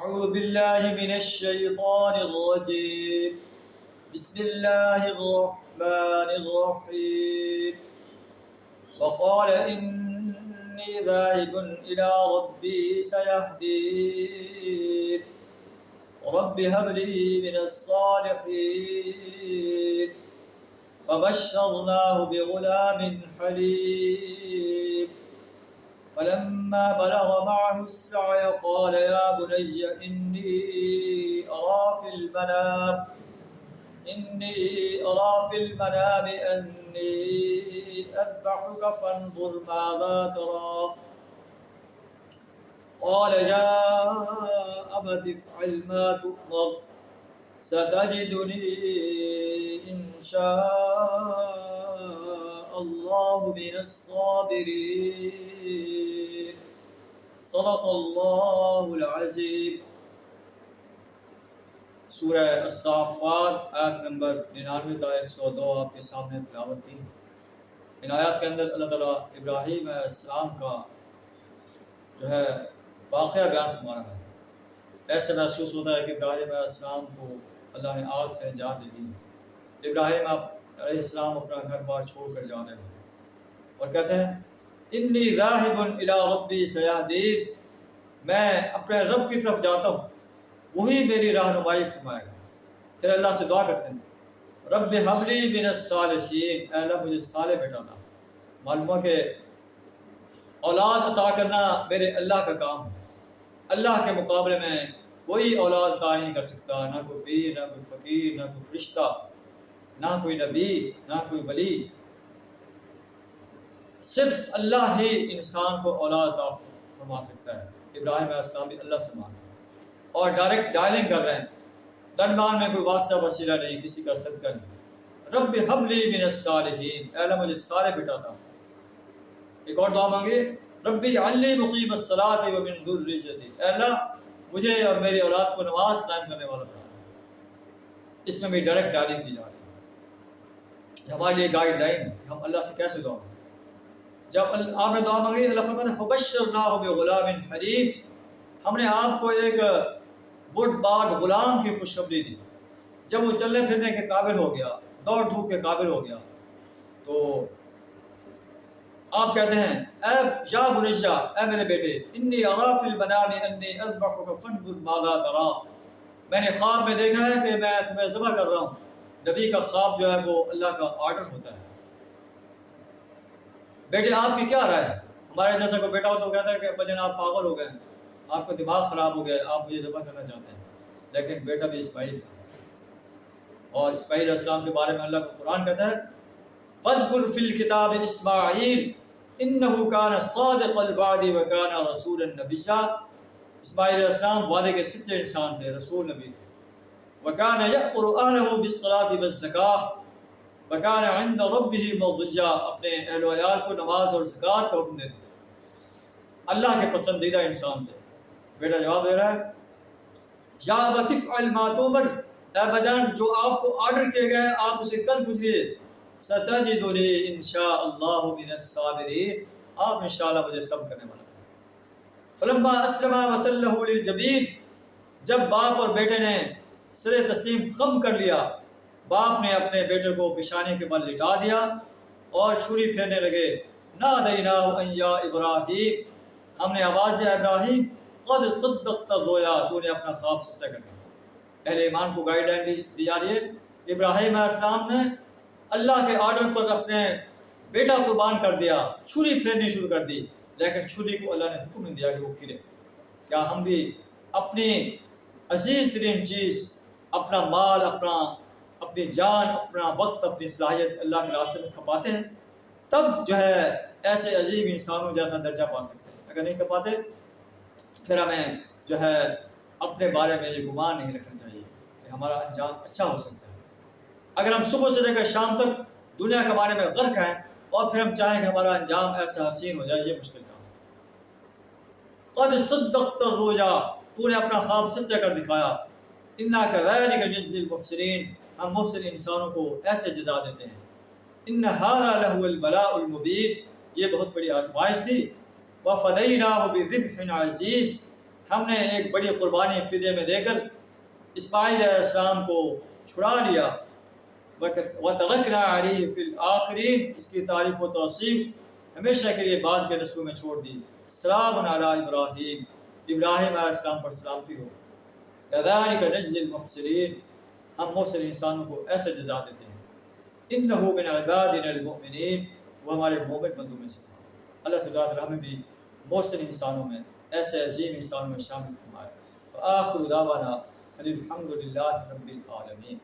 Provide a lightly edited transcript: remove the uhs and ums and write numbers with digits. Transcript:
أعوذ بالله من الشيطان الرجيم. بسم الله الرحمن الرحيم. وقال إني ذاهب إلى ربي سيهدين. رب هب لي من الصالحين. فبشرناه بغلام حليم. فلما بلغ معه السعي قال يا بني إني أرى في المنام أني أذبحك فانظر ماذا ترى. قال يا أبت افعل ما تؤمر ستجدني إن شاء الله من الصابرين. صدق اللہ العظیم. سورہ الصافات آیت نمبر 99 تا 102 آپ کے سامنے تلاوت کی. ان آیات کے اندر اللہ تعالیٰ ابراہیم علیہ السلام کا جو ہے واقعہ بیان فرما رہا ہے. ایسے محسوس ہوتا ہے کہ ابراہیم علیہ السلام کو اللہ نے آگ سے نجات دے دی. ابراہیم علیہ السلام اپنا گھر بار چھوڑ کر جا رہے ہیں اور کہتے ہیں انی ذاہب الی ربی سیہدین، میں اپنے رب کی طرف جاتا ہوں، وہی میری رہنمائی فرمائے گا. پھر اللہ سے دعا کرتے ہیں رب ہب لی من الصالحین، اے اللہ مجھے صالح بیٹا عطا. معلوم ہے کہ اولاد عطا کرنا میرے اللہ کا کام ہے. اللہ کے مقابلے میں کوئی اولاد عطا نہیں کر سکتا، نہ کوئی پیر، نہ کوئی فقیر، نہ کوئی فرشتہ، نہ کوئی نبی، نہ کوئی ولی. صرف اللہ ہی انسان کو اولاد عطا فرما سکتا ہے. ابراہیم علیہ السلام بھی اللہ سے مانگ اور ڈائریکٹ ڈائلنگ کر رہے ہیں، درمیان میں کوئی واسطہ وسیلہ نہیں، کسی کا صدقہ نہیں. رب حب لی من الصالحین، اے اللہ مجھے صالح بیٹا عطا. ایک اور دعا مانگے ربی علی مقیم الصلاۃ ومن ذریتی، اے اللہ مجھے اور میری اولاد کو نماز قائم کرنے والا بنا. اس میں بھی ڈائریکٹ ڈائلنگ کی جا رہی ہے. ہمارے لیے گائیڈ لائن کہ ہم اللہ سے کیسے دعا مانگیں. جب آپ نے دعا مانگی اللہ فرماتا ہے فبشرناہ بغلام حلیم، ہم نے آپ کو ایک بڑھ بار غلام کی خوشخبری دی. جب وہ چلنے پھرنے کے قابل ہو گیا، دوڑ دھوپ کے قابل ہو گیا، تو آپ کہتے ہیں اے یا بنیا، اے میرے بیٹے، انی اری فی المنام انی اذبحک فانظر ماذا تری، میں نے خواب میں دیکھا ہے کہ میں تمہیں ذبح کر رہا ہوں. نبی کا خواب جو ہے وہ اللہ کا آرڈر ہوتا ہے. بیٹے آپ کی کیا رائے ہے؟ ہمارے جیسا کوئی بیٹا ہو تو کہتا ہے کہ ابا جان آپ پاگل ہو گئے ہیں، آپ کا دماغ خراب ہو گیا ہے، آپ مجھے ذبح کرنا چاہتے ہیں. لیکن بیٹا بھی اسماعیل تھا، اور اسماعیل علیہ السلام کے بارے میں اللہ کا قرآن کہتا ہے وَاذْكُرْ فِي الْكِتَابِ إِسْمَاعِيلَ إِنَّهُ كَانَ صَادِقَ الْوَعْدِ وَكَانَ رَسُولًا نَبِيًّا. اسماعیل علیہ السلام وعدے کے سچے انسان تھے، رسول نبی تھے. وَكَانَ يَأْمُرُ أَهْلَهُ بِالصَّلَاةِ وَالزَّكَاةِ وَكَانَ عِندَ رَبِّهِ مَرْضِيًّا، اپنے اہل و عیال کو نماز اور زکوٰۃ کا حکم دیتے. اللہ کے پسندیدہ انسان تھے. بیٹا جواب دے رہا ہے یا ابت افعل ما تؤمر، اے بجان جو آپ کو آرڈر کیے گئے آپ اسے کر گزریے. ستجدنی انشاء اللہ من الصابرین، آپ انشاءاللہ مجھے صبر کرنے والا. فلما اسلما وتلہ للجبین، جب باپ اور بیٹے نے سر تسلیم خم کر لیا، باپ نے اپنے بیٹے کو پیشانی کے بل لٹا دیا اور چھری پھیرنے لگے. نادیناہ ان یا ابراہیم، ہم نے آواز دیا ابراہیم قد صدقت الرؤیا، تو نے اپنا خواب سچا کر دیا. اہل ایمان کو گائیڈ لائن دی جا رہی ہے. ابراہیم علیہ السلام نے اللہ کے آرڈر پر اپنے بیٹا قربان کر دیا، چھری پھیرنی شروع کر دی، لیکن چھری کو اللہ نے حکم نہیں دیا کہ وہ پھرے. کیا ہم بھی اپنی عزیز ترین چیز، اپنا مال، اپنی جان، اپنا وقت، اپنی صلاحیت اللہ کے راستے میں کھپاتے ہیں؟ تب جو ہے ایسے عظیم انسانوں جیسا درجہ پا سکتے ہیں. اگر نہیں کھپاتے پھر ہمیں جو ہے اپنے بارے میں یہ گمان نہیں رکھنا چاہیے کہ ہمارا انجام اچھا ہو سکتا ہے. اگر ہم صبح سے لے کر شام تک دنیا کے بارے میں غرق ہیں اور پھر ہم چاہیں کہ ہمارا انجام ایسا حسین ہو جائے، یہ مشکل کام ہے. قد صدقت الرؤیا، تو نے اپنا خواب سچا کر دکھایا. انا کذلک نجزی المحسنین، ہم محسن انسانوں کو ایسے جزا دیتے ہیں. ان ھذا لہو البلاء المبین، یہ بہت بڑی آزمائش تھی. وفدیناہ بذبح عظیم، ہم نے ایک بڑی قربانی فدیے میں دے کر اسماعیل علیہ السلام کو چھڑا لیا. وَتَرَكْنَا عَلَيْهِ فِي الْآخِرِينَ، اس کی تعریف و توصیف ہمیشہ کے لیے بعد کے نسلوں میں چھوڑ دی. سلام علی ابراہیم، ابراہیم علیہ السلام پر سلامتی ہو. كَذَلِكَ نَجْزِي الْمُحْسِنِينَ، ہم محسن انسانوں کو ایسے جزا دیتے ہیں. إِنَّهُ مِنْ عِبَادِنَا الْمُؤْمِنِينَ، وہ ہمارے مومن بندوں میں سے تھا. اللہ سبحانہ وتعالی ہمیں بھی محسن انسانوں میں، ایسے عظیم انسانوں میں شامل فرمائے. وآخر دعوانا الحمد للہ رب العالمین.